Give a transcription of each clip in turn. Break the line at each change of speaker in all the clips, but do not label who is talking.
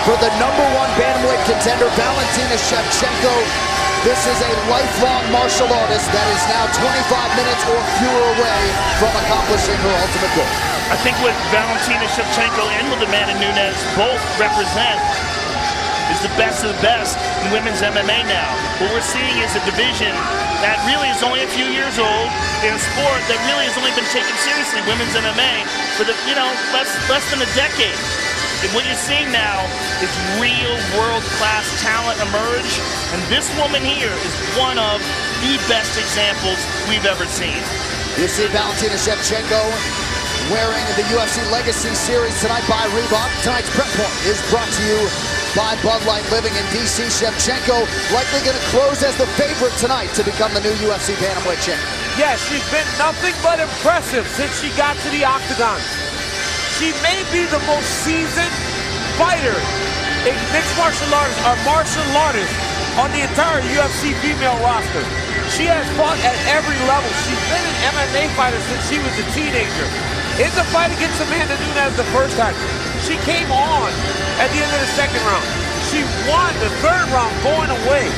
for the #1 bantamweight contender, Valentina Shevchenko. This is a lifelong martial artist that is now 25 minutes or fewer away from accomplishing her ultimate goal.
I think what Valentina Shevchenko and what Amanda Nunes both represent is the best of the best in women's MMA now. What we're seeing is a division that really is only a few years old in a sport that really has only been taken seriously, women's MMA, for the less than a decade. And what you're seeing now is real world-class talent emerge, and this woman here is one of the best examples we've ever seen.
You see Valentina Shevchenko wearing the UFC Legacy Series tonight by Reebok. Tonight's prep point is brought to you by Bud Light. Living in DC, Shevchenko likely going to close as the favorite tonight to become the new UFC bantamweight champion.
Yeah, she's been nothing but impressive since she got to the octagon. She may be the most seasoned fighter in mixed martial arts on the entire UFC female roster. She has fought at every level. She's been an MMA fighter since she was a teenager. In the fight against Amanda Nunes the first time, she came on at the end of the second round. She won the third round going away.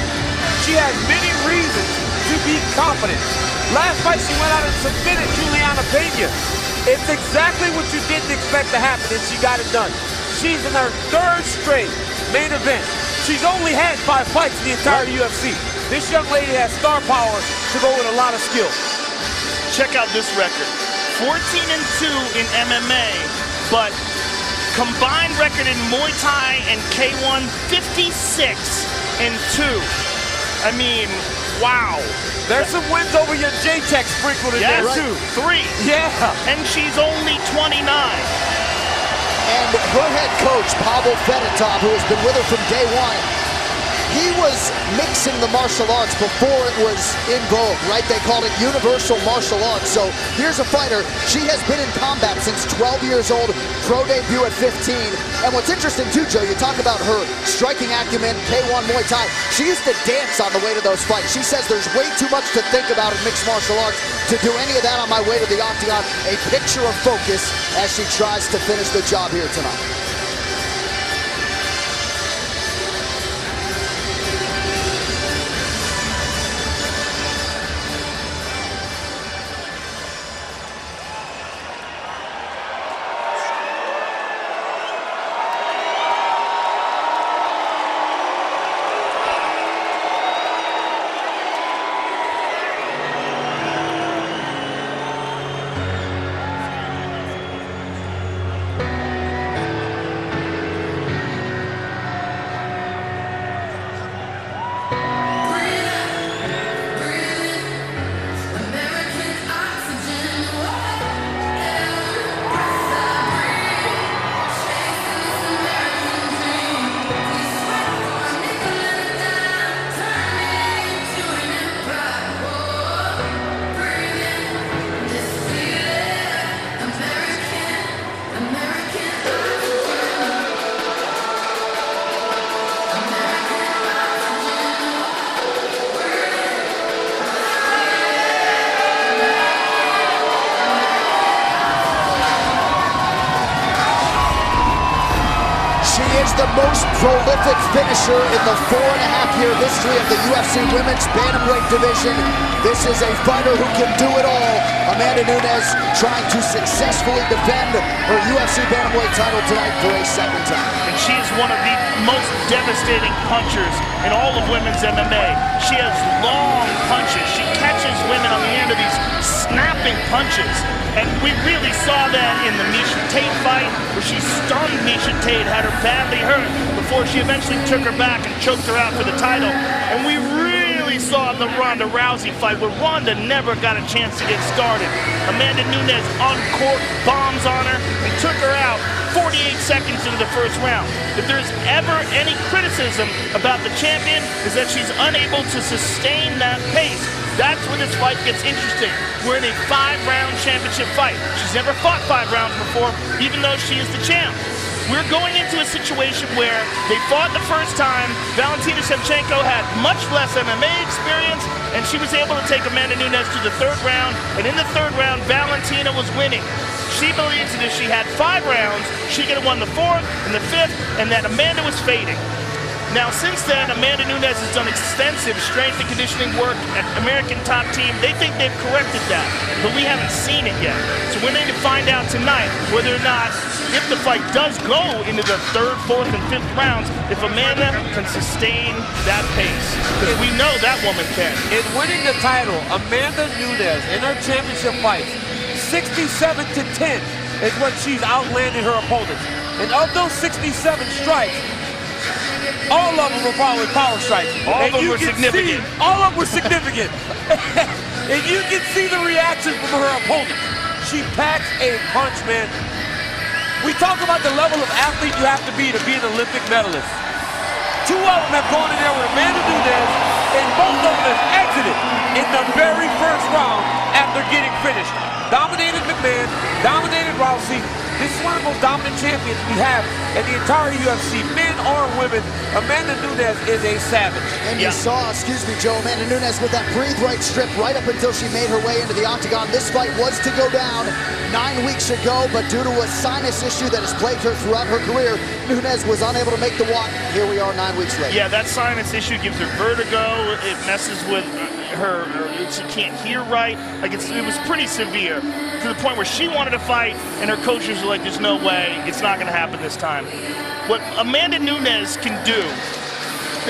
She has many reasons to be confident. Last fight she went out and submitted Juliana Pena. It's exactly what you didn't expect to happen, and she got it done. She's in her third straight main event. She's only had 5 fights in the entire UFC. This young lady has star power to go with a lot of skill.
Check out this record. 14-2 in MMA, but combined record in Muay Thai and K1, 56-2. I mean, wow.
There's some wins over your J-Tech sprinkled in there, too.
3.
Yeah.
And she's only 29.
And her head coach, Pavel Fedotov, who has been with her from day one, he was mixing the martial arts before it was in vogue, right? They called it universal martial arts. So here's a fighter. She has been in combat since 12 years old, pro debut at 15. And what's interesting too, Joe, you talk about her striking acumen, K1 Muay Thai. She used to dance on the way to those fights. She says there's way too much to think about in mixed martial arts to do any of that on my way to the octagon. A picture of focus as she tries to finish the job here tonight. The most prolific finisher in the 4.5-year history of the UFC Women's Bantamweight division. This is a fighter who can do it all. Amanda Nunes trying to successfully defend her UFC Bantamweight title tonight for a second time.
And she is one of the most devastating punchers in all of women's MMA. She has long punches. She catches women on the end of these snapping punches. And we really saw that in the Miesha Tate fight, where she stunned Miesha Tate, had her badly hurt, before she eventually took her back and choked her out for the title. And we really saw the Ronda Rousey fight, where Ronda never got a chance to get started. Amanda Nunes uncorked bombs on her and took her out 48 seconds into the first round. If there's ever any criticism about the champion, is that she's unable to sustain that pace. That's where this fight gets interesting. We're in a 5-round championship fight. She's never fought 5 rounds before, even though she is the champ. We're going into a situation where they fought the first time. Valentina Shevchenko had much less MMA experience, and she was able to take Amanda Nunes to the 3rd round. And in the 3rd round, Valentina was winning. She believes that if she had 5 rounds, she could have won the 4th and the 5th, and that Amanda was fading. Now, since then, Amanda Nunes has done extensive strength and conditioning work at American Top Team. They think they've corrected that, but we haven't seen it yet. So we're going to find out tonight whether or not, if the fight does go into the 3rd, 4th, and 5th rounds, if Amanda can sustain that pace. Because we know that woman can.
In winning the title, Amanda Nunes, in her championship fights, 67-10 is what she's outlanded her opponents. And of those 67 strikes, all of them were probably power strikes.
All of them were significant.
All of them were significant. And you can see the reaction from her opponent. She packs a punch, man. We talk about the level of athlete you have to be an Olympic medalist. 2 of them have gone in there with Amanda Nunes, and both of them have exited in the very first round after getting finished. Dominated McMahon, dominated Rousey. This is one of the most dominant champions we have in the entire UFC, men or women. Amanda Nunes is a savage.
And you saw, excuse me, Joe, Amanda Nunes with that breathe right strip right up until she made her way into the octagon. This fight was to go down 9 weeks ago, but due to a sinus issue that has plagued her throughout her career, Nunes was unable to make the walk. Here we are 9 weeks later.
Yeah, that sinus issue gives her vertigo. It messes with her she can't hear right. Like, it was pretty severe, to the point where she wanted to fight, and her coaches were like, there's no way, it's not going to happen this time. What Amanda Nunes can do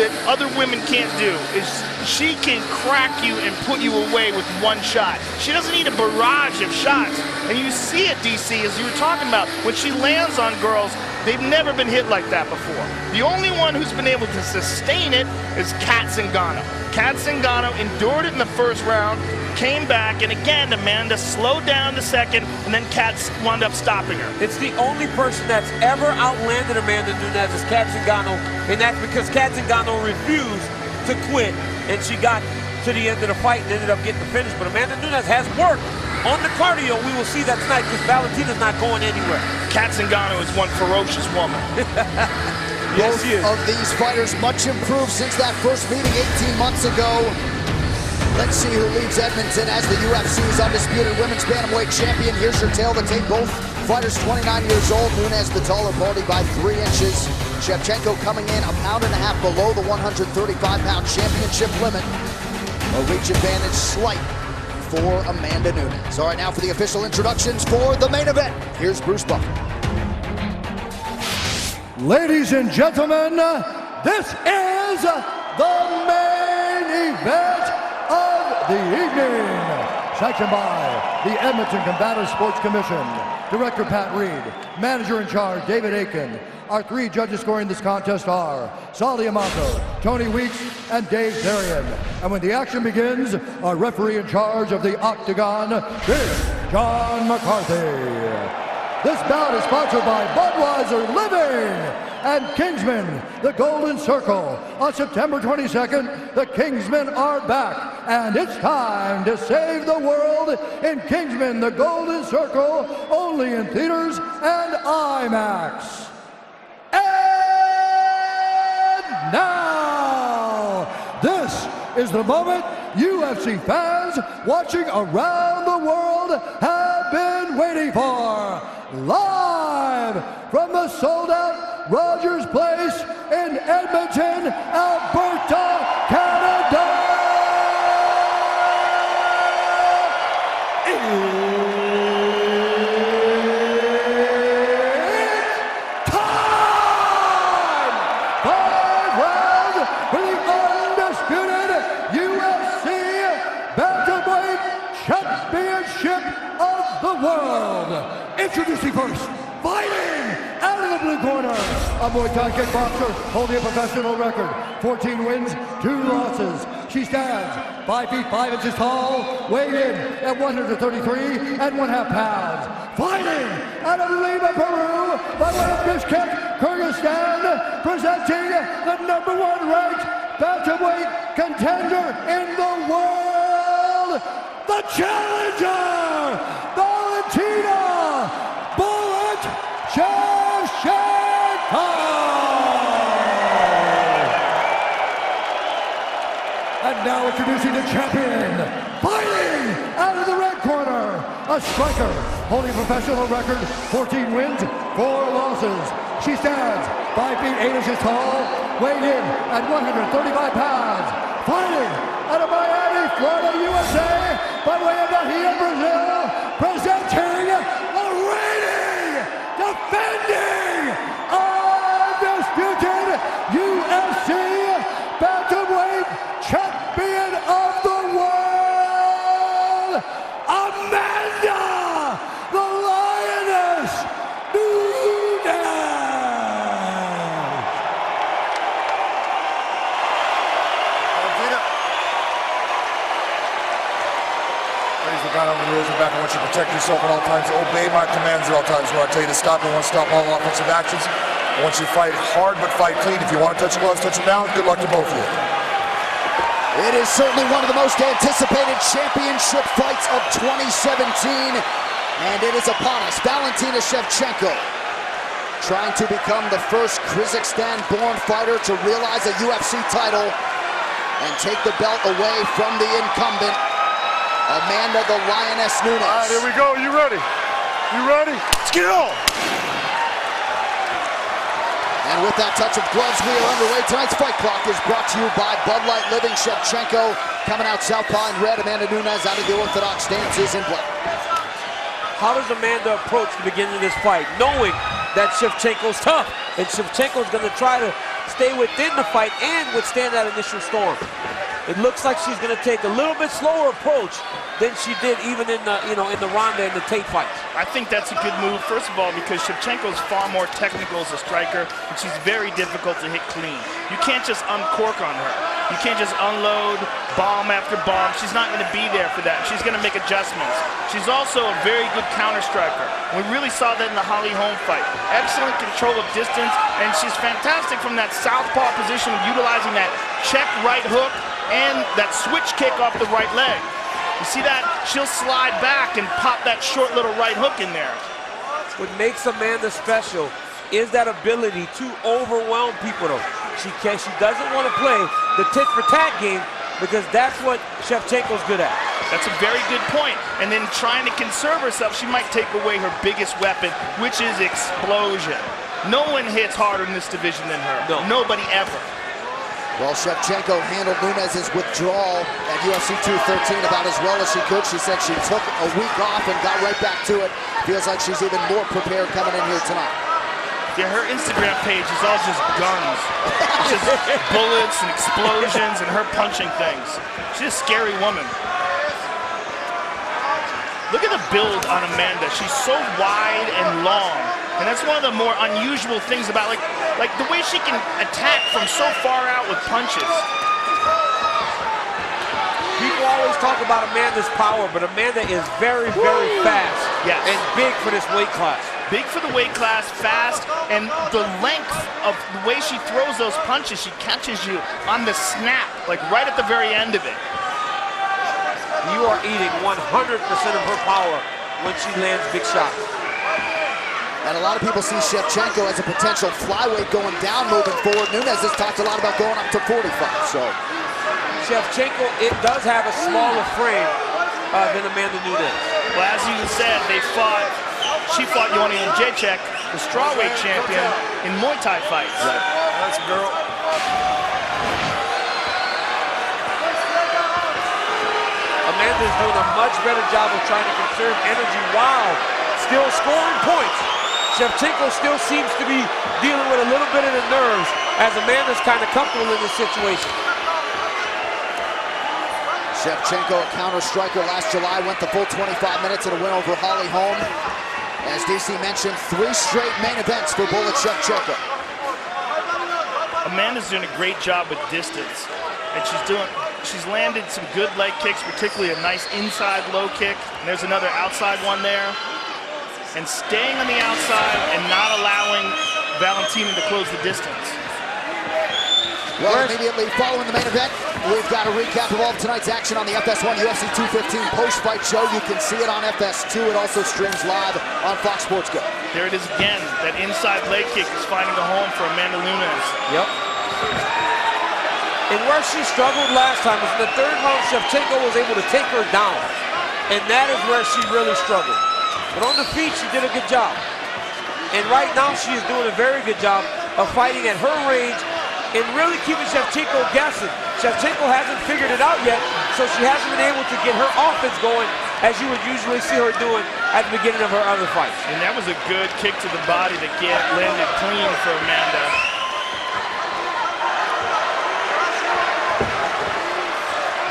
that other women can't do is she can crack you and put you away with 1 shot. She doesn't need a barrage of shots. And you see it, DC, as you were talking about, when she lands on girls, they've never been hit like that before. The only one who's been able to sustain it is Cat Zingano. Cat Zingano endured it in the 1st round, came back, and again, Amanda slowed down the 2nd, and then Cat wound up stopping her.
It's the only person that's ever outlanded Amanda Nunes is Cat Zingano, and that's because Cat Zingano refused to quit, and she got to the end of the fight and ended up getting the finish. But Amanda Nunes has worked on the cardio. We will see that tonight because Valentina's not going anywhere.
Cat Zingano is one ferocious woman.
Both of these fighters much improved since that first meeting 18 months ago. Let's see who leads Edmonton as the UFC's undisputed women's bantamweight champion. Here's your tail of the tape. Both fighters 29 years old. Nunes the taller body by 3 inches. Shevchenko coming in a pound and a half below the 135-pound championship limit. A reach advantage slight for Amanda Nunes. All right, now for the official introductions for the main event. Here's Bruce Buffer.
Ladies and gentlemen, this is the main event of the evening. Sanctioned by the Edmonton Combative Sports Commission. Director Pat Reed, Manager in charge David Aiken. Our 3 judges scoring this contest are Sally Amato, Tony Weeks, and Dave Darian. And when the action begins, our referee in charge of the Octagon is John McCarthy. This bout is sponsored by Budweiser Living and Kingsman, the Golden Circle. On September 22nd, the Kingsmen are back, and it's time to save the world in Kingsman, the Golden Circle, only in theaters and IMAX. And now, this is the moment UFC fans watching around the world have been waiting for. Live from the sold-out Rogers Place in Edmonton, Alberta, Canada. It's time! 5 rounds for the undisputed UFC Bantamweight Championship of the World. Introducing first, fighting out of the blue corner, a Muay Thai kickboxer holding a professional record, 14 wins, 2 losses. She stands 5 feet 5 inches tall, weighed in at 133.5 pounds. Fighting out of Lima, Peru, by way of Bishkek, Kyrgyzstan, presenting the #1 ranked bantamweight contender in the world, the challenger, Valentina Shevchenko! And now introducing the champion, fighting out of the red corner, a striker holding a professional record, 14 wins, 4 losses. She stands 5 feet 8 inches tall, weighed in at 135 pounds, fighting out of Miami, Florida, USA, by way of Bahia, Brazil, presenting the reigning, defending, undisputed UFC bantamweight champion of the world, Amanda, the Lioness, Nunes.
Valentina. Ladies and gentlemen, the rules are back. I want you to protect yourself at all times. Obey my commands at all times. When I tell you to stop, I want to stop all offensive actions. I want you to fight hard, but fight clean. If you want to touch the gloves, touch them down. Good luck to both of you.
It is certainly one of the most anticipated championship fights of 2017, and it is upon us. Valentina Shevchenko trying to become the first Kazakhstan-born fighter to realize a UFC title and take the belt away from the incumbent, Amanda the Lioness Nunes.
All right, here we go. You ready? You ready? Let's go!
And with that touch of gloves, we are underway. Tonight's Fight Clock is brought to you by Bud Light Living. Shevchenko coming out southpaw in red. Amanda Nunes out of the orthodox stances in black.
How does Amanda approach the beginning of this fight, knowing that Shevchenko's tough, and Shevchenko's going to try to stay within the fight and withstand that initial storm? It looks like she's going to take a little bit slower approach than she did even in the, in the Ronda and the Tate fights.
I think that's a good move, first of all, because Shevchenko's far more technical as a striker, and she's very difficult to hit clean. You can't just uncork on her. You can't just unload bomb after bomb. She's not going to be there for that. She's going to make adjustments. She's also a very good counter striker. We really saw that in the Holly Holm fight. Excellent control of distance, and she's fantastic from that southpaw position, utilizing that check right hook and that switch kick off the right leg. You see that? She'll slide back and pop that short little right hook in there.
What makes Amanda special is that ability to overwhelm people, though. She doesn't want to play the tit-for-tat game, because that's what Shevchenko's good at.
That's a very good point. And then trying to conserve herself, she might take away her biggest weapon, which is explosion. No one hits harder in this division than her.
No.
Nobody ever.
Well, Shevchenko handled Nunes' withdrawal at UFC 213 about as well as she could. She said she took a week off and got right back to it. Feels like she's even more prepared coming in here tonight.
Yeah, her Instagram page is all just guns. Just bullets and explosions and her punching things. She's a scary woman. Look at the build on Amanda. She's so wide and long. And that's one of the more unusual things about, like the way she can attack from so far out with punches.
People always talk about Amanda's power, but Amanda is very, very fast.
Yes.
And big for this weight class.
Big for the weight class, fast, and the length of the way she throws those punches, she catches you on the snap, like right at the very end of it.
You are eating 100% of her power when she lands big shots.
And a lot of people see Shevchenko as a potential flyweight going down, moving forward. Nunes has talked a lot about going up to 45, so.
Shevchenko, it does have a smaller frame than Amanda Nunes.
Well, as you said, she fought Yoni Jacek, the strawweight champion, in Muay Thai fights.
Right. That's a girl.
Amanda's doing a much better job of trying to conserve energy while still scoring points. Shevchenko still seems to be dealing with a little bit of the nerves, as Amanda's kind of comfortable in this situation.
Shevchenko, a counter striker last July, went the full 25 minutes in a win over Holly Holm. As DC mentioned, 3 straight main events for Bullet Shevchenko.
Amanda's doing a great job with distance, and she's landed some good leg kicks, particularly a nice inside low kick, and there's another outside one there. And staying on the outside and not allowing Valentina to close the distance.
Well, immediately following the main event, we've got a recap of all of tonight's action on the FS1 UFC 215 post-fight show. You can see it on FS2. It also streams live on Fox Sports Go.
There it is again. That inside leg kick is finding a home for Amanda Nunes.
Yep. And where she struggled last time was in the 3rd round. Shevchenko was able to take her down. And that is where she really struggled. But on the feet, she did a good job. And right now, she is doing a very good job of fighting at her range and really keeping Shevchenko guessing. Shevchenko hasn't figured it out yet, so she hasn't been able to get her offense going as you would usually see her doing at the beginning of her other fights.
And that was a good kick to the body that landed clean for Amanda.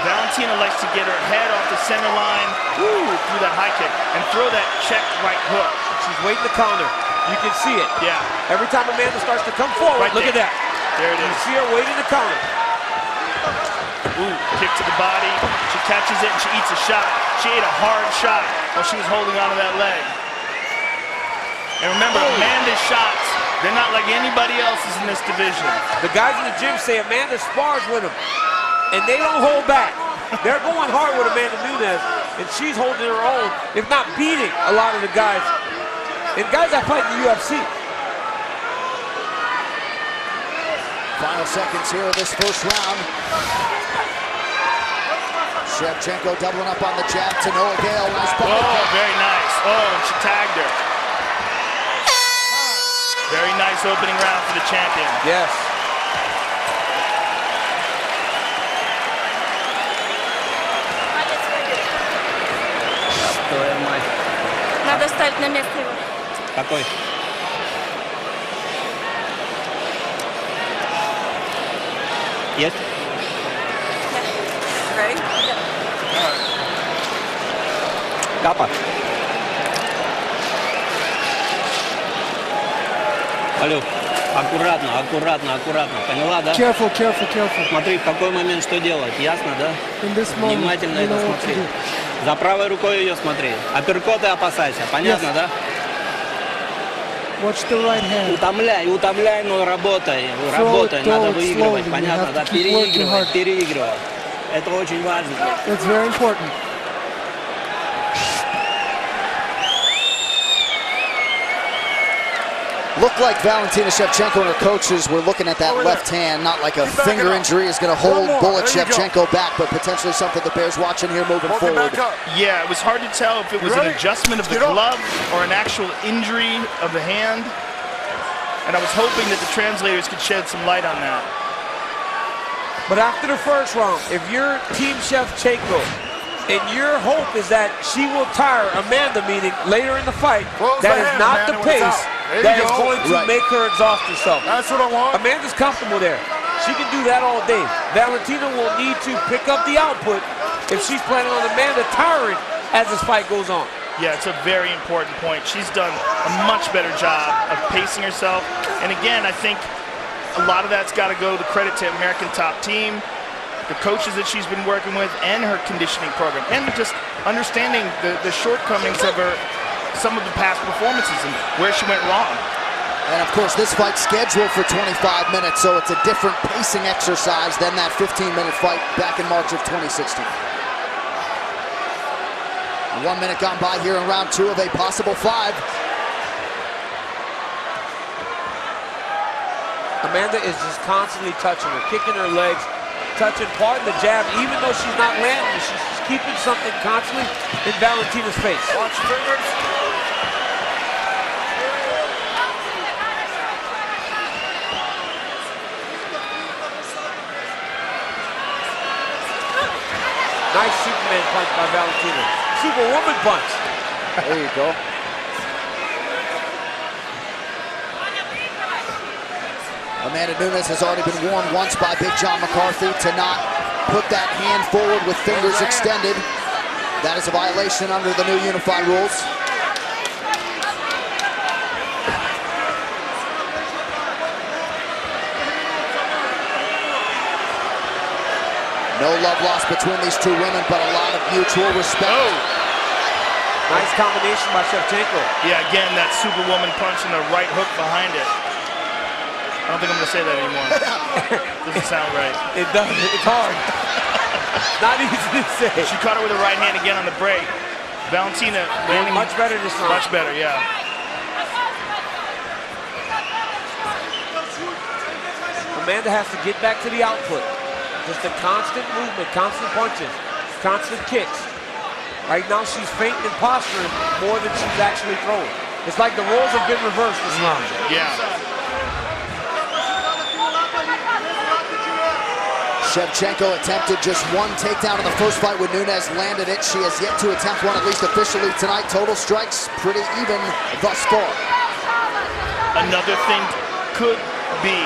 Valentina likes to get her head off the center line, through that high kick, and throw that check right hook.
She's waiting to counter. You can see it.
Yeah.
Every time Amanda starts to come forward, look at that.
There it is.
You see her waiting to counter.
Ooh, kick to the body. She catches it and she eats a shot. She ate a hard shot while she was holding onto that leg. And remember, Amanda's shots, they're not like anybody else's in this division.
The guys in the gym say Amanda spars with them, and they don't hold back. They're going hard with Amanda Nunes, and she's holding her own, if not beating a lot of the guys. And guys that fight in the UFC.
Final seconds here of this first round. Shevchenko doubling up on the jab to no avail. Nice body kick.
Very nice. Oh, and she tagged her. Very nice opening round for the champion.
Yes.
Надо ставить на место его.
Какой? Есть?
Ready?
Капа. Алло, аккуратно, аккуратно, аккуратно. Поняла, да?
Careful, careful, careful.
Смотри, в какой момент что делать. Ясно, да?
In this moment,
Внимательно
you
это
know what to
смотри.
do.
За правой рукой ее смотри. Апперкоты опасайся. Понятно,
Yes.
да?
Watch the right hand.
Утомляй, но работай. Работай,
throw
надо
it
выигрывать.
slowly. You
Понятно,
have
да?
to keep working
Переигрывать,
hard.
переигрывать. Это очень важно.
It's very important.
Looked like Valentina Shevchenko and her coaches were looking at that left hand, not like a finger injury is going to hold Bullet Shevchenko back, but potentially something the Bears watching here moving forward.
Yeah, it was hard to tell if it was an adjustment of the glove or an actual injury of the hand. And I was hoping that the translators could shed some light on that.
But after the first round, if you're Team Shevchenko, and your hope is that she will tire Amanda, meaning later in the fight, that is not the pace that is going to make her exhaust herself.
That's what I want.
Amanda's comfortable there. She can do that all day. Valentina will need to pick up the output if she's planning on Amanda tiring as this fight goes on.
Yeah, it's a very important point. She's done a much better job of pacing herself. And again, I think a lot of that's got to go to the credit to American Top Team, the coaches that she's been working with, and her conditioning program, and just understanding the shortcomings of her, some of the past performances and where she went wrong.
And of course, this fight's scheduled for 25 minutes, so it's a different pacing exercise than that 15-minute fight back in March of 2016. 1 minute gone by here in round 2 of a possible 5.
Amanda is just constantly touching her, kicking her legs, touching, pardon the jab, even though she's not landing, she's keeping something constantly in Valentina's face.
Watch your fingers.
Nice Superman punch by Valentina. Superwoman punch.
There you go. Amanda Nunes has already been warned once by Big John McCarthy to not put that hand forward with fingers extended. That is a violation under the new unified rules. No love lost between these two women, but a lot of mutual respect.
Nice combination by Shevchenko.
Yeah, again, that Superwoman punch and the right hook behind it. I don't think I'm going to say that anymore. Doesn't sound right.
It does. It's hard. Not easy to say.
She caught her with her right hand again on the break. Valentina landing
Much better this round.
much better, yeah.
Amanda has to get back to the output. Just a constant movement, constant punches, constant kicks. Right now, she's feinting and posturing more than she's actually throwing. It's like the roles have been reversed this round.
Yeah.
Shevchenko attempted just one takedown in the first fight when Nunes landed it. She has yet to attempt one, at least officially tonight. Total strikes pretty even thus far.
Another thing could be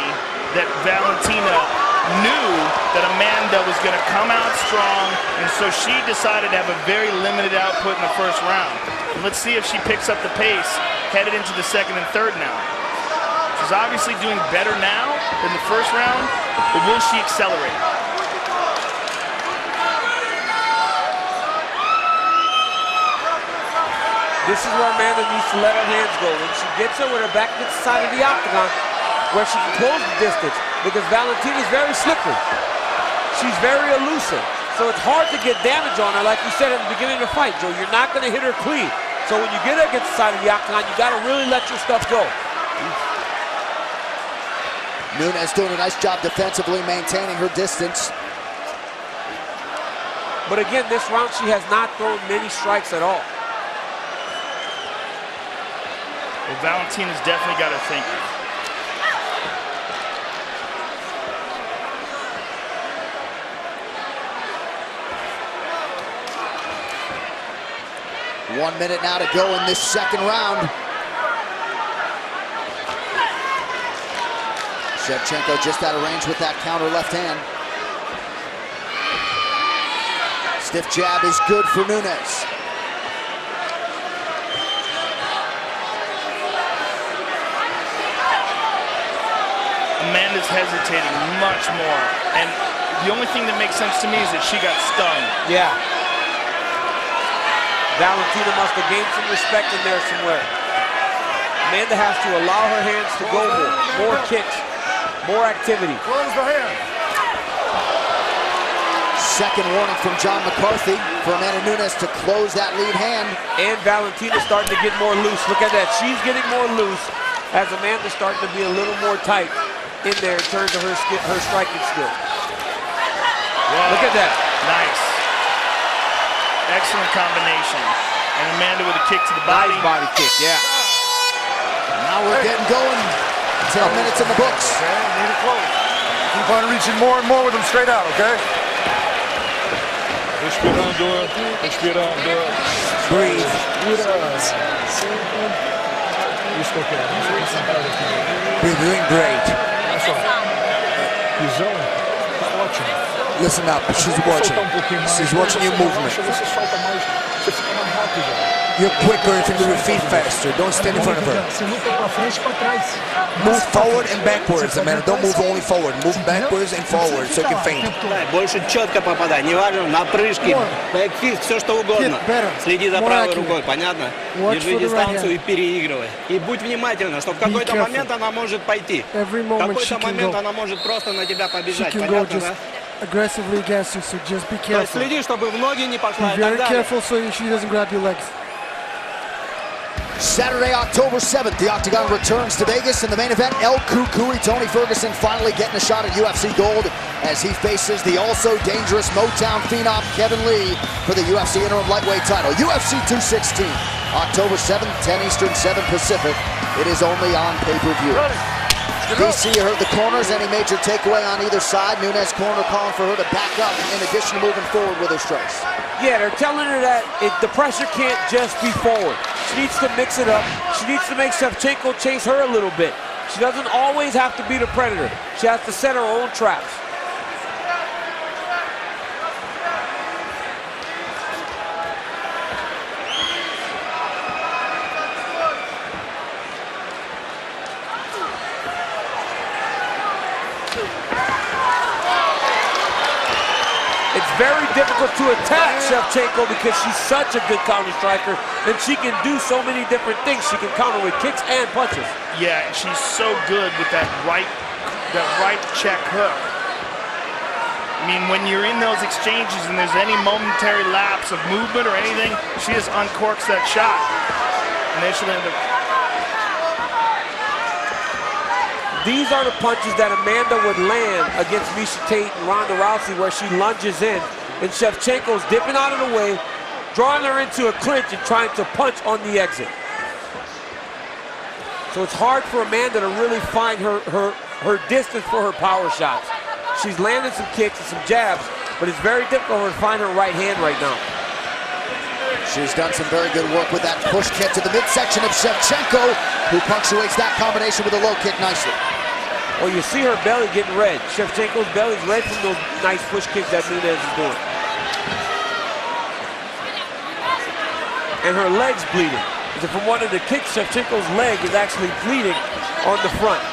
that Valentina knew that Amanda was going to come out strong, and so she decided to have a very limited output in the first round. And let's see if she picks up the pace headed into the second and third now. She's obviously doing better now than the first round, but will she accelerate?
This is where Amanda needs to let her hands go. When she gets her with her back against the side of the octagon, where she can close the distance, because Valentina's very slippery. She's very elusive. So it's hard to get damage on her, like you said at the beginning of the fight, Joe. You're not going to hit her clean. So when you get her against the side of the octagon, you got to really let your stuff go.
Nunes doing a nice job defensively, maintaining her distance.
But again, this round, she has not thrown many strikes at all.
Well, Valentina's definitely got to think.
One minute now to go in this second round. Shevchenko just out of range with that counter left hand. Stiff jab is good for Nunes.
Amanda's hesitating much more, and the only thing that makes sense to me is that she got stung.
Yeah. Valentina must have gained some respect in there somewhere. Amanda has to allow her hands to go more kicks, more activity.
Close the hand.
Second warning from John McCarthy for Amanda Nunes to close that lead hand.
And Valentina's starting to get more loose. Look at that, she's getting more loose as Amanda's starting to be a little more tight in there in terms of her striking skill.
Wow.
Look at that.
Nice. Excellent combination. And Amanda with a kick to the body.
Nice body kick, yeah.
Now we're getting going. 10 minutes in the books.
Okay, need it close. Keep on reaching more and more with them straight out, okay?
Respirando, respirando.
Breathe. We're doing great.
Listen up, she's watching. She's watching your movement.
You're quicker if you move your feet faster. Don't stand in front of her. Move forward and backwards, Amanda. Don't move only forward. Move backwards and forward so you can feint.
Больше четко попадай, неважно, на прыжки, бэкфист, все что угодно. Следи за правой рукой, понятно? Держи дистанцию и переигрывай. И будь внимательна, что в какой-то момент она может пойти. В какой-то момент она может просто на тебя побежать, понятно, да?
Aggressively against you, so just be
То есть
careful.
следи, чтобы в ноги не пошла
Be
и так
very
далее.
careful so she doesn't grab your legs.
Saturday, October 7th, the Octagon returns to Vegas. In the main event, El Kukui, Tony Ferguson finally getting a shot at UFC gold as he faces the also dangerous Motown phenom Kevin Lee for the UFC interim lightweight title. UFC 216, October 7th, 10 Eastern, 7 Pacific. It is only on pay-per-view. DC, you heard the corners. Any major takeaway on either side? Nunes corner calling for her to back up in addition to moving forward with her strikes.
Yeah, they're telling her that the pressure can't just be forward. She needs to mix it up. She needs to make Shevchenko chase her a little bit. She doesn't always have to be the predator. She has to set her own traps. It's very difficult to attack Shevchenko because she's such a good counter striker and she can do so many different things. She can counter with kicks and punches.
Yeah, and she's so good with that right check hook. I mean, when you're in those exchanges and there's any momentary lapse of movement or anything, she just uncorks that shot. And then she'll end up.
These are the punches that Amanda would land against Miesha Tate and Ronda Rousey, where she lunges in, and Shevchenko's dipping out of the way, drawing her into a clinch and trying to punch on the exit. So it's hard for Amanda to really find her distance for her power shots. She's landed some kicks and some jabs, but it's very difficult for her to find her right hand right now.
She's done some very good work with that push kick to the midsection of Shevchenko, who punctuates that combination with a low kick nicely.
Well, you see her belly getting red. Shevchenko's belly's red from those nice push kicks that Nunes is doing. And her leg's bleeding. From one of the kicks, Shevchenko's leg is actually bleeding on the front.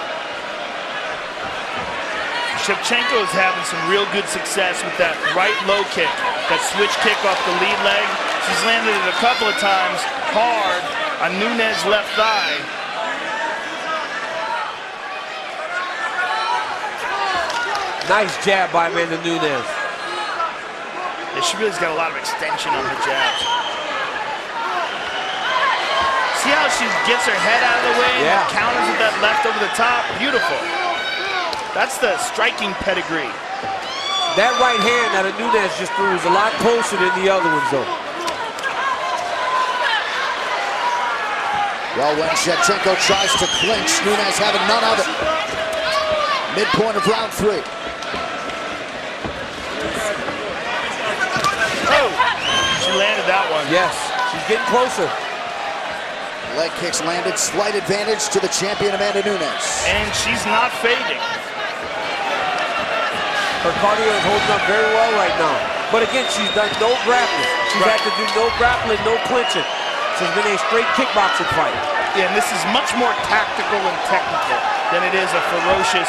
Shevchenko is having some real good success with that right low kick, that switch kick off the lead leg. She's landed it a couple of times hard on Nunes' left thigh.
Nice jab by Amanda Nunes.
Yeah, she really's got a lot of extension on her jabs. See how she gets her head out of the way and counters with that left over the top? Beautiful. That's the striking pedigree.
That right hand that Nunes just threw is a lot closer than the other ones, though.
Well, when Shevchenko tries to clinch, Nunes having none of it. Midpoint of round 3.
Oh, she landed that one.
Yes, she's getting closer.
Leg kicks landed, slight advantage to the champion Amanda Nunes.
And she's not fading.
Her cardio is holding up very well right now. But again, she's done no grappling. She's had to do no grappling, no clinching. So it's been a straight kickboxing fight.
Yeah, and this is much more tactical and technical than it is a ferocious,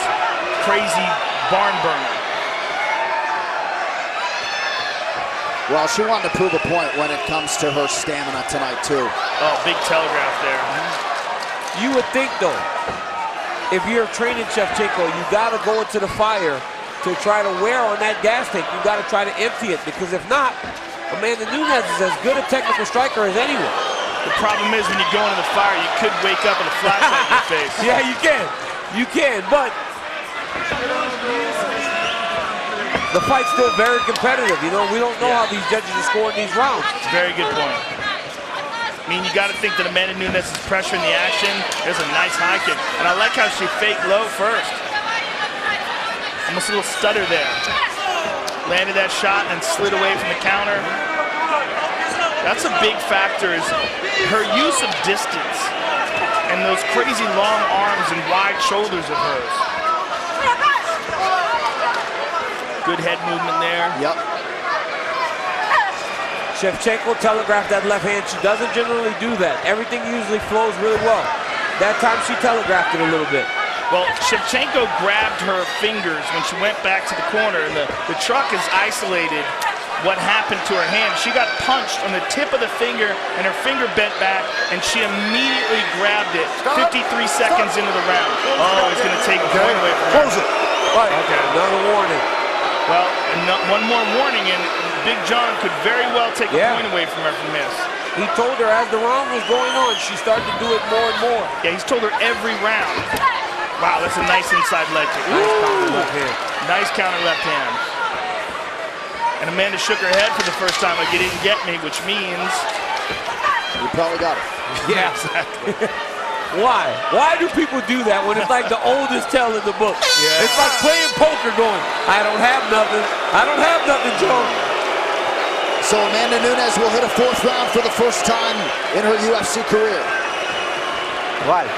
crazy barn burner.
Well, she wanted to prove a point when it comes to her stamina tonight, too.
Oh, big telegraph there.
You would think, though, if you're training Shevchenko, you got to go into the fire to try to wear on that gas tank. You got to try to empty it, because if not, Amanda Nunes is as good a technical striker as anyone.
The problem is when you go into the fire, you could wake up with a flashlight in your face.
Yeah, you can. You can, but the fight's still very competitive. You know, we don't know how these judges are scoring these rounds.
It's a very good point. I mean, you got to think that Amanda Nunes is pressuring the action. There's a nice high kick. And I like how she faked low first. Almost a little stutter there. Landed that shot and slid away from the counter. That's a big factor, is her use of distance and those crazy long arms and wide shoulders of hers. Good head movement there.
Yep.
Shevchenko telegraphed that left hand. She doesn't generally do that. Everything usually flows really well. That time she telegraphed it a little bit.
Well, Shevchenko grabbed her fingers when she went back to the corner, and the truck is isolated what happened to her hand. She got punched on the tip of the finger, and her finger bent back, and she immediately grabbed it 53 seconds into the round. Oh, he's going to take a point away from her.
Close it.
Right. Okay, another warning.
Well, one more warning, and Big John could very well take a point away from her from this.
He told her as the round was going on, she started to do it more and more.
Yeah, he's told her every round. Wow, that's a nice inside leg kick. Nice counter left hand. Nice counter left hand. And Amanda shook her head for the first time, like, you didn't get me, which means...
You probably got it.
Yeah, exactly.
Why? Why do people do that when it's like the oldest tale in the book? Yeah. It's like playing poker going, I don't have nothing. I don't have nothing, Joe.
So Amanda Nunes will hit a 4th round for the first time in her UFC career.
Валь,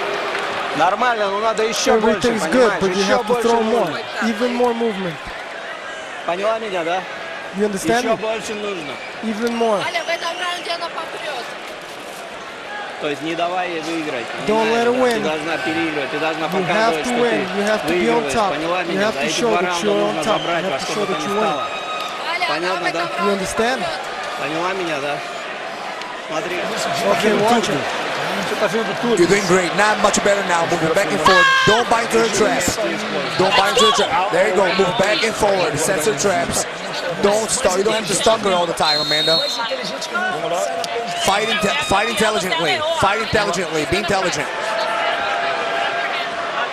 нормально, но надо еще больше,
Everything's good, but you have to throw more. Even more movement.
Поняла меня, да?
You understand
Еще
me?
больше нужно.
Even more.
То есть не давай ей выиграть.
Don't let her win.
Ты должна переигрывать, ты должна
You
показывать,
have
что
to win.
ты
You have to be on
выигрываешь.
top.
Поняла
You
меня?
have
За
to
эти
show
2
that
раунда
you're on
нужно
top.
забрать
You
во
have to
что
show
бы то
that
ни
you win.
стало. Понятно, да?
You understand?
Поняла меня, да? Смотри.
Okay, watch it.
You're doing great. Not much better now. Moving back and forth. Don't buy into the traps. Don't buy into the trap. There you go. Move back and forward. Censor traps. Don't start. You don't have to stalk her all the time, Amanda. Fight intelligently. Fight intelligently. Be intelligent.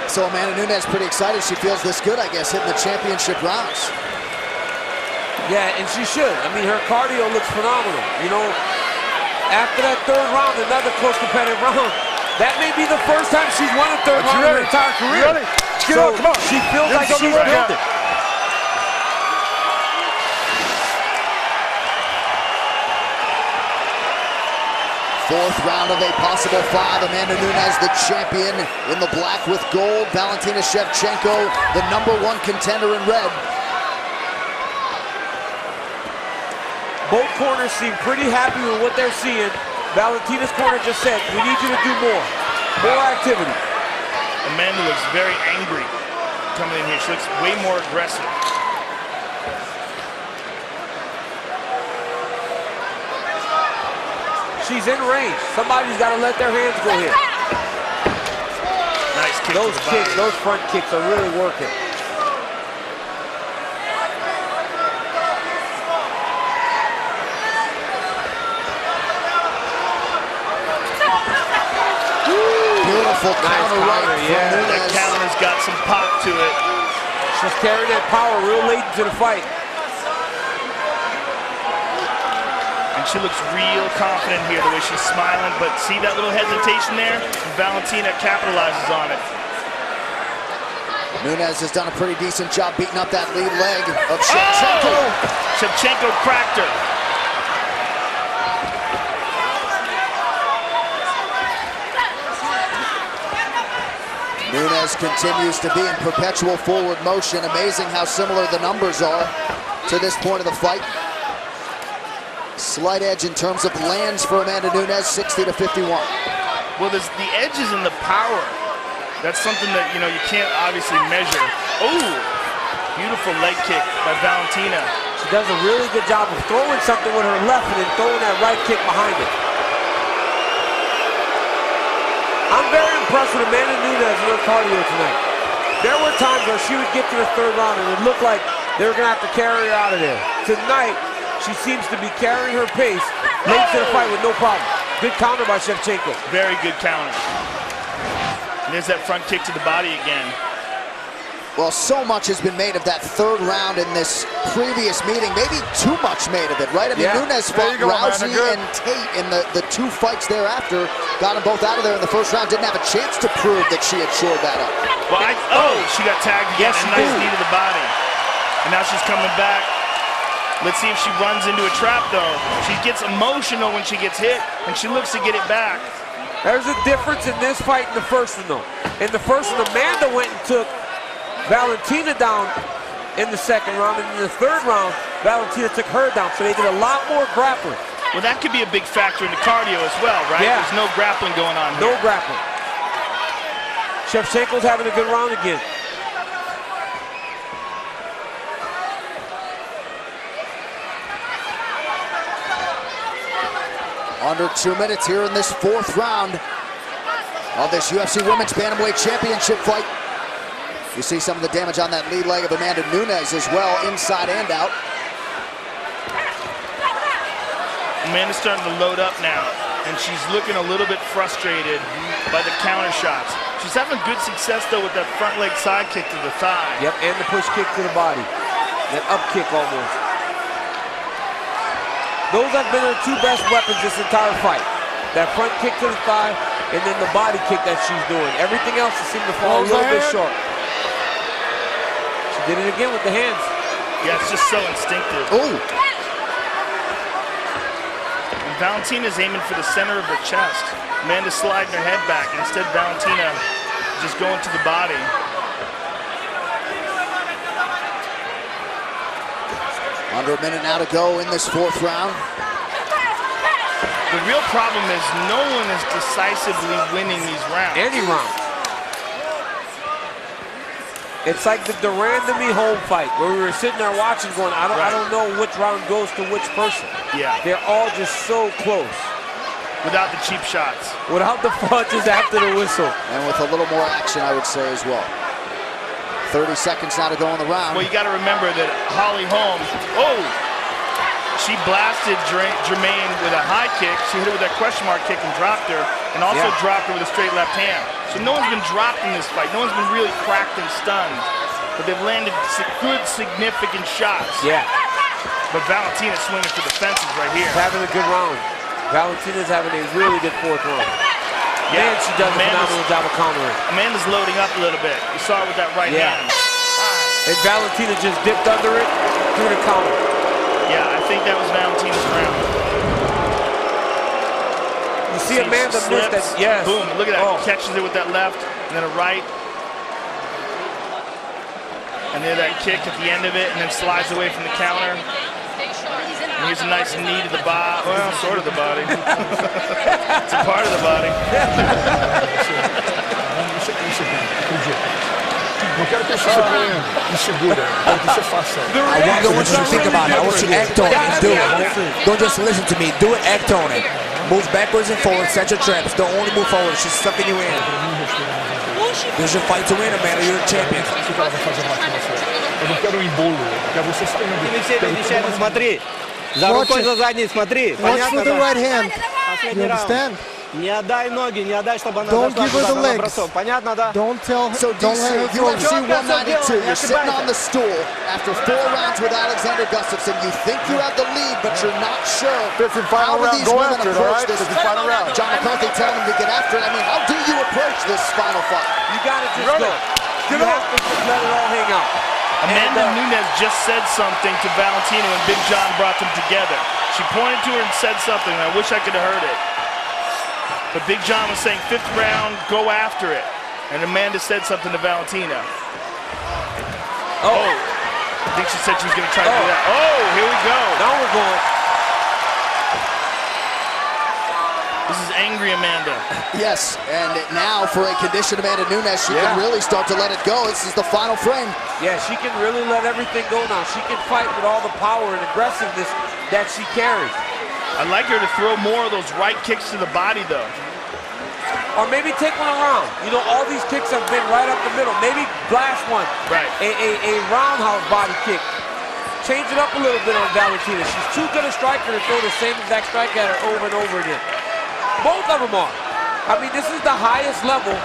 So Amanda Nunes pretty excited. She feels this good, I guess, hitting the championship rounds.
Yeah, and she should. I mean, her cardio looks phenomenal. You know, after that third round, another close competitive round, that may be the first time she's won a third round in her entire career.
Get up, come on.
She feels like she's built it.
Fourth round of a possible 5. Amanda Nunes, the champion, in the black with gold. Valentina Shevchenko, the #1 contender in red.
Both corners seem pretty happy with what they're seeing. Valentina's corner just said, we need you to do more. More activity.
Amanda looks very angry coming in here. She looks way more aggressive.
She's in range. Somebody's got to let their hands go here.
Nice kick.
Those kicks, those front kicks are really working.
Beautiful counter right.
Yeah,
that counter's got some pop to it.
She's carrying that power real late into the fight.
She looks real confident here, the way she's smiling, but see that little hesitation there? Valentina capitalizes on it.
Nunes has done a pretty decent job beating up that lead leg of Shevchenko.
Oh! Shevchenko cracked her.
Nunes continues to be in perpetual forward motion. Amazing how similar the numbers are to this point of the fight. Slight edge in terms of lands for Amanda Nunes, 60-51.
Well, the edge is in the power. That's something that, you know, you can't obviously measure. Oh, beautiful leg kick by Valentina.
She does a really good job of throwing something with her left and then throwing that right kick behind it. I'm very impressed with Amanda Nunes and her cardio tonight. There were times where she would get to the third round and it looked like they were going to have to carry her out of there. Tonight, she seems to be carrying her pace late to the fight with no problem. Good counter by Shevchenko.
Very good counter. And there's that front kick to the body again.
Well, so much has been made of that third round in this previous meeting. Maybe too much made of it, right? I mean, Nunes fought Rousey and Tate in the 2 fights thereafter. Got them both out of there in the first round. Didn't have a chance to prove that she had shored that up.
Well, she got tagged again.
Yes,
a nice knee to the body. And now she's coming back. Let's see if she runs into a trap, though. She gets emotional when she gets hit, and she looks to get it back.
There's a difference in this fight and the first one, though. In the first one, Amanda went and took Valentina down in the second round, and in the third round, Valentina took her down, so they did a lot more grappling.
Well, that could be a big factor in the cardio as well, right?
Yeah.
There's no grappling going on here.
No grappling. Shevchenko's having a good round again.
Under 2 minutes here in this 4th round of this UFC Women's Bantamweight Championship fight. You see some of the damage on that lead leg of Amanda Nunes as well, inside and out.
Amanda's starting to load up now, and she's looking a little bit frustrated by the counter shots. She's having good success, though, with that front leg side kick to the thigh.
Yep, and the push kick to the body. That up kick almost. Those have been her 2 best weapons this entire fight. That front kick to the thigh, and then the body kick that she's doing. Everything else has seemed to fall a little bit short. She did it again with the hands.
Yeah, it's just so instinctive.
Oh!
And Valentina's aiming for the center of her chest. Amanda's sliding her head back, and instead Valentina just going to the body.
Under a minute now to go in this 4th round.
The real problem is no one is decisively winning these rounds.
Any round. It's like the Duran to Mihold fight, where we were sitting there watching going, I don't know which round goes to which person.
Yeah.
They're all just so close.
Without the cheap shots.
Without the punches after the whistle.
And with a little more action, I would say, as well. 30 seconds now to go in the round.
Well, you got to remember that Holly Holm, she blasted Jermaine with a high kick. She hit her with that question mark kick and dropped her, and also dropped her with a straight left hand. So no one's been dropped in this fight. No one's been really cracked and stunned, but they've landed good, significant shots.
Yeah.
But Valentina's swinging for the fences right here.
She's having a good round. Valentina's having a really good fourth round.
Yeah,
and she does a phenomenal job of countering.
Amanda's loading up a little bit. You saw it with that right hand.
And Valentina just dipped under it through the counter.
Yeah, I think that was Valentina's round.
You see Amanda miss that. Yes.
Boom, look at that. Catches it with that left and then a right. And then that kick at the end of it and then slides away from the counter. And here's a nice knee to the body. Well, sort of the body. It's a part of the body.
I want you to think about it. I want you to act on it and do it. Don't just listen to me. Do it, act on it. Move backwards and forward, set your traps. Don't only move forward. She's sucking you in. This is your fight to win, Amanda. You're a champion.
Смотри. За рукой, за задней, смотри.
Watch for the right hand. You understand?
Не отдай ноги, не отдай, чтобы она
Don't give her the legs.
бросок. Понятно, да?
Don't tell her.
So
Don't let her
DC,
throw
UFC
you.
192, you're sitting on the stool after 4 rounds with Alexander Gustafsson. You think you have the lead, but you're not sure how do these women approach this final round. John McCarthy telling him to get after it. I mean, how do you approach this final fight?
You gotta just go. You have to just let it all hang out.
Amanda Nunes just said something to Valentina when Big John brought them together. She pointed to her and said something, and I wish I could have heard it. But Big John was saying 5th round, go after it. And Amanda said something to Valentina. Oh. I think she said she was going to try to do that. Oh, here we go.
Now we're going.
This is angry Amanda.
Yes, and now for a conditioned Amanda Nunes, she can really start to let it go. This is the final frame.
Yeah, she can really let everything go now. She can fight with all the power and aggressiveness that she carries.
I'd like her to throw more of those right kicks to the body, though.
Or maybe take one around. You know, all these kicks have been right up the middle. Maybe blast one.
Right.
A roundhouse body kick. Change it up a little bit on Valentina. She's too good a striker to throw the same exact strike at her over and over again. Both of them are. I mean, this is the highest level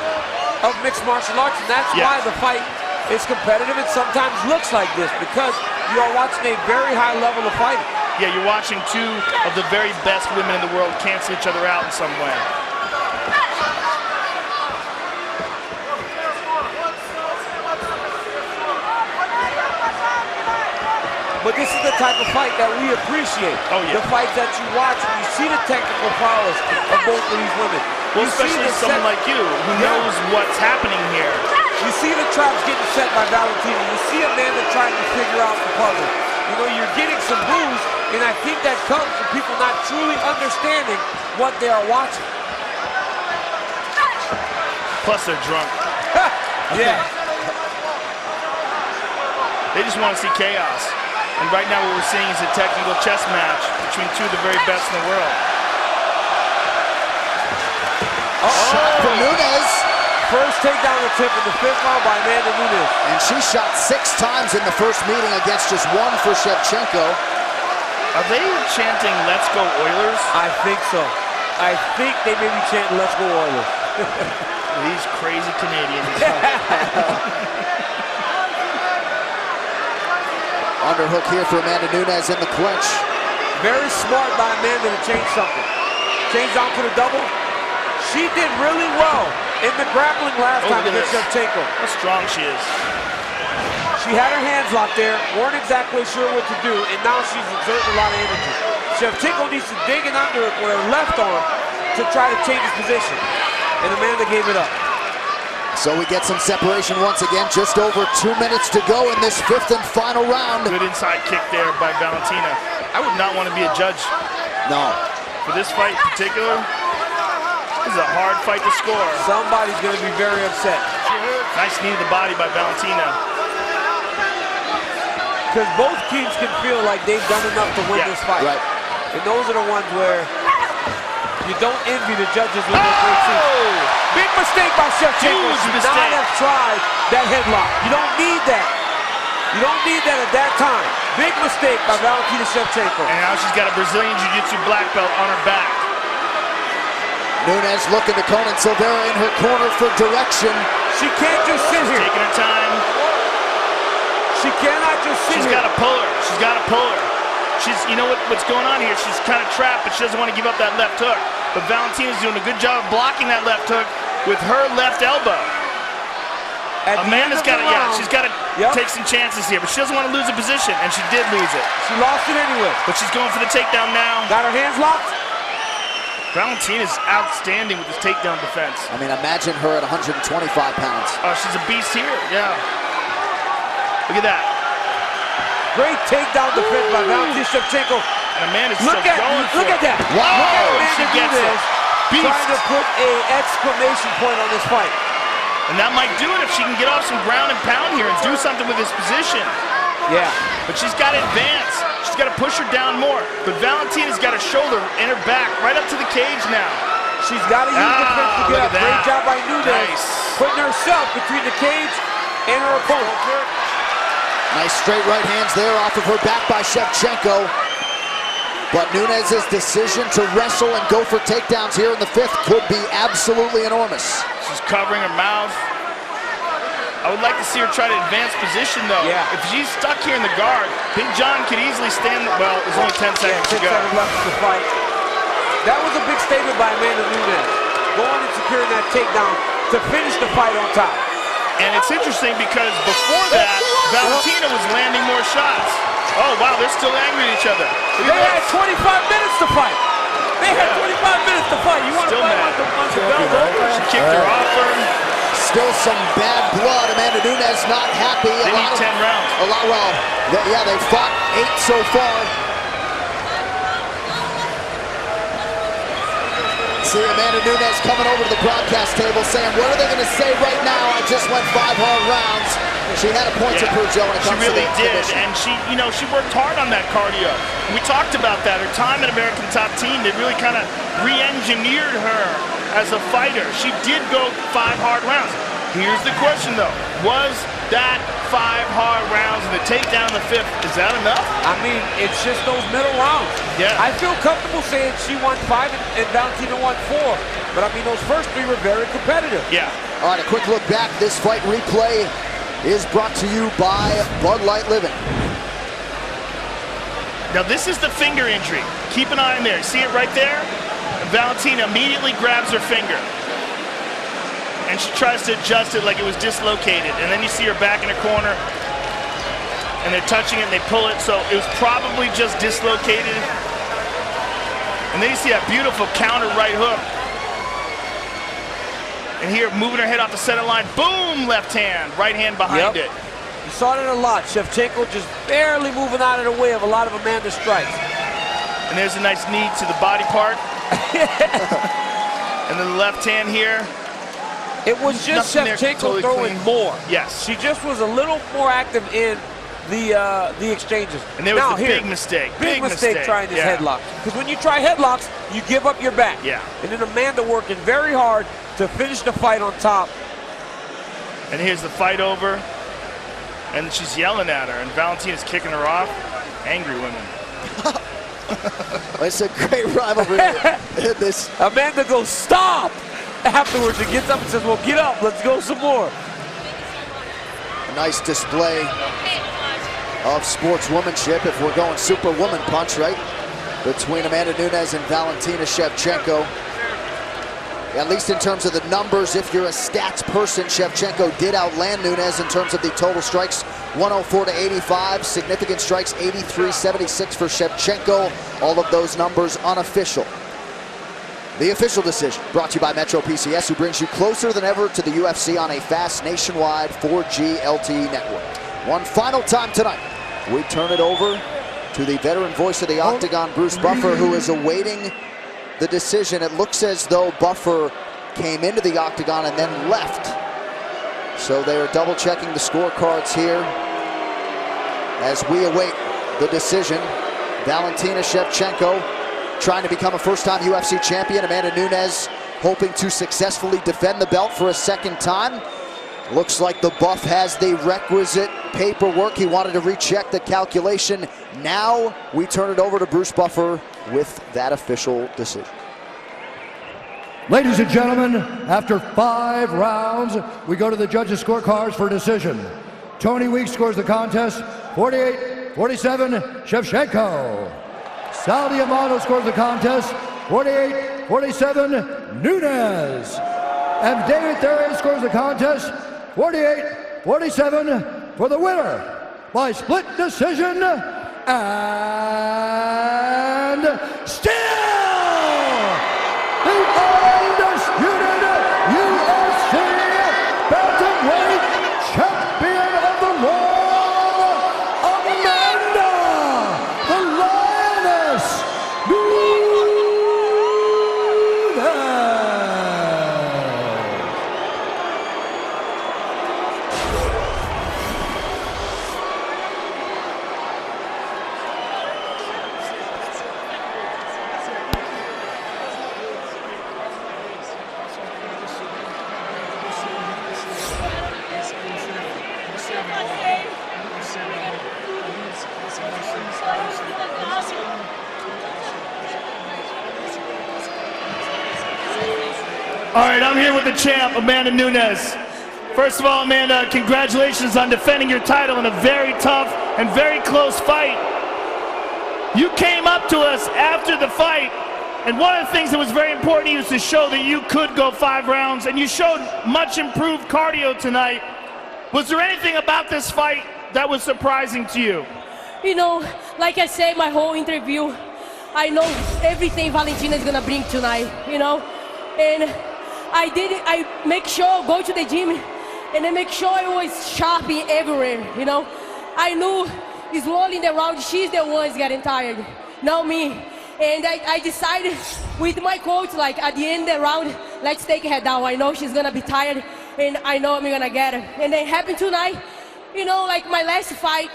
of mixed martial arts, and that's why the fight is competitive and sometimes looks like this, because you are watching a very high level of fighting.
Yeah, you're watching 2 of the very best women in the world cancel each other out in some way.
But this is the type of fight that we appreciate.
Oh, yeah.
The fights that you watch, and you see the technical prowess of both of these women.
Well, especially someone like you who knows what's happening here.
You see the traps getting set by Valentina. You see Amanda trying to figure out the puzzle. You know, you're getting some moves, and I think that comes from people not truly understanding what they are watching.
Plus, they're drunk.
Yeah.
They just want to see chaos. And right now what we're seeing is a technical chess match between 2 of the very best in the world.
Shot for Nunes.
First takedown attempt in the 5th round by Amanda Nunes.
And she shot 6 times in the first meeting against just 1 for Shevchenko.
Are they chanting, "Let's go Oilers"?
I think so. I think they may be chanting, "Let's go Oilers."
These crazy Canadians.
Underhook here for Amanda Nunes in the clinch.
Very smart by Amanda to change something. Change down to the double. She did really well in the grappling last time against Shevchenko.
How strong she is.
She had her hands locked there, weren't exactly sure what to do, and now she's exerting a lot of energy. Shevchenko needs to dig an underhook with her left arm to try to change his position, and Amanda gave it up.
So we get some separation once again, just over 2 minutes to go in this 5th and final round.
Good inside kick there by Valentina. I would not want to be a judge.
No.
For this fight in particular, this is a hard fight to score.
Somebody's going to be very upset.
Nice knee to the body by Valentina.
Because both teams can feel like they've done enough to win this fight.
Right.
And those are the ones where you don't envy the judges when they break through. Big mistake by Shevchenko.
Huge
She
mistake.
not have tried that headlock. You don't need that. You don't need that at that time. Big mistake by Valentina Shevchenko.
And now she's got a Brazilian Jiu-Jitsu black belt on her back.
Nunes looking to Conan Silveira in her corner for direction.
She can't just sit here.
Taking her time.
She cannot just sit
She's
here.
got to pull her. She's got to pull her. you know what's going on here? She's kind of trapped, but she doesn't want to give up that left hook. But Valentina's doing a good job of blocking that left hook with her left elbow. Amanda's got to, she's got to take some chances here, but she doesn't want to lose a position, and she did lose it.
She lost it anyway.
But she's going for the takedown now.
Got her hands locked.
Valentina's outstanding with this takedown defense.
I mean, imagine her at 125 pounds.
Oh, she's a beast here, yeah. Look at that.
Great takedown defense by Valentina Shevchenko.
And Amanda's still going for it.
Look at that.
Wow,
look at
she gets it. Beast.
Trying to put an exclamation point on this fight.
And that might do it if she can get off some ground and pound here and do something with this position.
Yeah.
But she's got to advance. She's got to push her down more. But Valentina's got her shoulder and her back right up to the cage now.
She's got to use defense to get up. Great job by Nunes.
Nice.
Putting herself between the cage and her opponent.
Nice straight right hands there off of her back by Shevchenko. But Nunes' decision to wrestle and go for takedowns here in the 5th could be absolutely enormous.
She's covering her mouth. I would like to see her try to advance position, though.
Yeah.
If she's stuck here in the guard, Big John could easily stand. Well, there's only 10 seconds to
10
go.
seconds left in the fight. That was a big statement by Amanda Nunes. Going and securing that takedown to finish the fight on top.
And it's interesting because before that, Valentina was landing more shots. Oh, wow, they're still angry at each other.
They had 25 minutes to fight. They had 25 minutes to fight. You want to fight once the bell's over?
She kicked her off her.
Still some bad blood. Amanda Nunes not happy.
They need 10 rounds.
They've fought 8 so far. See Amanda Nunes coming over to the broadcast table saying, what are they going to say right now? I just went 5 hard rounds. She had a point to prove, Joe, when it comes to the exhibition.
And she worked hard on that cardio. We talked about that. Her time at American Top Team, they really kind of re-engineered her as a fighter. She did go 5 hard rounds. Here's the question, though. Was that 5 hard rounds and the takedown in the 5th, is that enough?
I mean, it's just those middle rounds.
Yeah.
I feel comfortable saying she won 5 and Valentina won 4. But I mean, those first 3 were very competitive.
Yeah.
All right, a quick look back. This fight replay is brought to you by Bud Light Living.
Now this is the finger injury. Keep an eye on there. See it right there? And Valentina immediately grabs her finger. And she tries to adjust it like it was dislocated. And then you see her back in the corner. And they're touching it and they pull it. So it was probably just dislocated. And then you see that beautiful counter right hook. And here, moving her head off the center line. Boom, left hand. Right hand behind it.
You saw it a lot. Shevchenko just barely moving out of the way of a lot of Amanda's strikes.
And there's a nice knee to the body part. And then the left hand here.
It was just Shevchenko throwing more.
Yes.
She just was a little more active in the exchanges.
And there was a big mistake.
Big mistake trying this headlock. Because when you try headlocks, you give up your back.
Yeah.
And then Amanda working very hard to finish the fight on top.
And here's the fight over. And she's yelling at her. And Valentina's kicking her off. Angry women.
It's a great rivalry.
Amanda goes, stop! Afterwards, she gets up and says, well, get up. Let's go some more.
A nice display of sportswomanship, if we're going superwoman punch, right? Between Amanda Nunes and Valentina Shevchenko. At least in terms of the numbers, if you're a stats person, Shevchenko did outland Nunes in terms of the total strikes, 104 to 85. Significant strikes, 83-76 for Shevchenko. All of those numbers unofficial. The official decision brought to you by Metro PCS, who brings you closer than ever to the UFC on a fast nationwide 4G LTE network. One final time tonight, we turn it over to the veteran voice of the Octagon, Bruce Buffer, who is awaiting the decision. It looks as though Buffer came into the Octagon and then left. So they are double checking the scorecards here as we await the decision. Valentina Shevchenko trying to become a first-time UFC champion. Amanda Nunes hoping to successfully defend the belt for a second time. Looks like the Buff has the requisite paperwork. He wanted to recheck the calculation. Now we turn it over to Bruce Buffer with that official decision.
Ladies and gentlemen, after 5 rounds, we go to the judges' scorecards for decision. Tony Weeks scores the contest 48 Shevchenko. Saudi Amato scores the contest, 48-47, Nunes. And David Theriot scores the contest, 48-47 for the winner by split decision, and still the undisputed UFC bantamweight champion of the world, Amanda the Lioness Nunes.
All right, I'm here with the champ, Amanda Nunes. First of all, Amanda, congratulations on defending your title in a very tough and very close fight. You came up to us after the fight, and one of the things that was very important to you is to show that you could go 5 rounds, and you showed much improved cardio tonight. Was there anything about this fight that was surprising to you?
You know, like I said, my whole interview, I know everything Valentina is gonna bring tonight, you know? And I make sure go to the gym and I make sure I was sharp in everywhere, you know? I knew slowly in the round, she's the one getting tired, not me. And I decided with my coach, like at the end of the round, let's take her down. I know she's gonna be tired and I know I'm gonna get her. And it happened tonight, you know, like my last fight,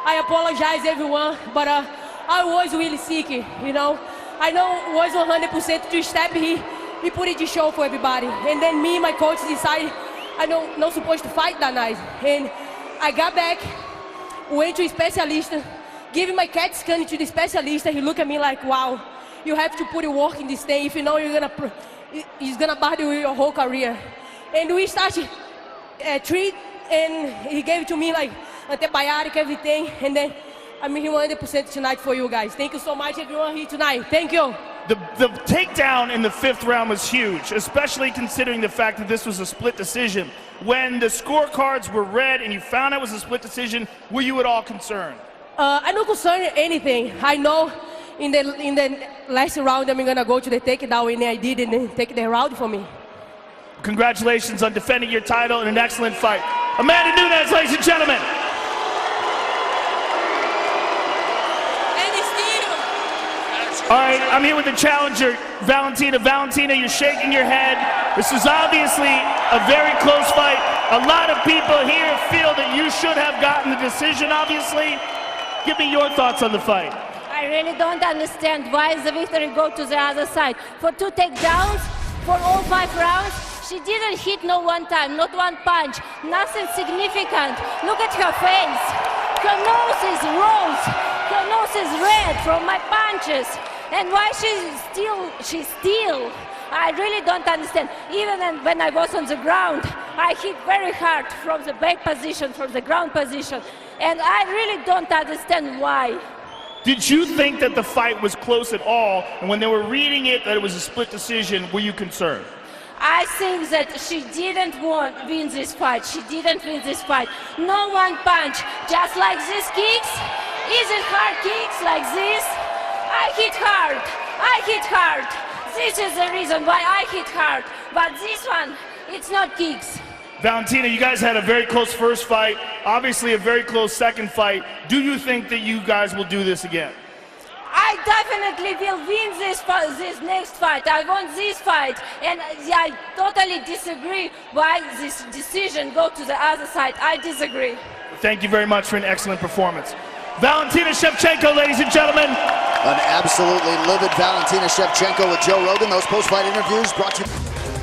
I apologize everyone, but I was really sick, you know? I know it was 100% to step here. He put it to show for everybody. And then me and my coach decided I'm not supposed to fight that night. And I got back, went to a specialist, gave my CAT scan to the specialist, and he looked at me like, wow, you have to put your work in this thing. If you know it's gonna bother you your whole career. And we started treat, and he gave it to me like antibiotic, everything. And then I'm here 100% tonight for you guys. Thank you so much, everyone here tonight. Thank you.
The takedown in the 5th round was huge, especially considering the fact that this was a split decision. When the scorecards were read and you found it was a split decision, were you at all concerned?
I'm not concerned anything. I know in the last round I'm gonna go to the takedown, and I did, and then take the round for me.
Congratulations on defending your title in an excellent fight. Amanda Nunes, ladies and gentlemen. All right, I'm here with the challenger, Valentina. Valentina, you're shaking your head. This is obviously a very close fight. A lot of people here feel that you should have gotten the decision, obviously. Give me your thoughts on the fight.
I really don't understand why the victory go to the other side. For 2 takedowns, for all 5 rounds, she didn't hit no one time, not one punch, nothing significant. Look at her face. Her nose is rose. Her nose is red from my punches. And why she's still, I really don't understand. Even when I was on the ground, I hit very hard from the back position, from the ground position. And I really don't understand why.
Did you think that the fight was close at all? And when they were reading it, that it was a split decision, were you concerned?
I think that she didn't win this fight. She didn't win this fight. No one punch, just like these kicks. Is it hard kicks like this? I hit hard. I hit hard. This is the reason why I hit hard. But this one, it's not kicks.
Valentina, you guys had a very close first fight, obviously a very close second fight. Do you think that you guys will do this again?
I definitely will win this next fight. I want this fight. And I totally disagree why this decision go to the other side. I disagree.
Thank you very much for an excellent performance. Valentina Shevchenko, ladies and gentlemen.
An absolutely livid Valentina Shevchenko with Joe Rogan. Those post-fight interviews brought to you.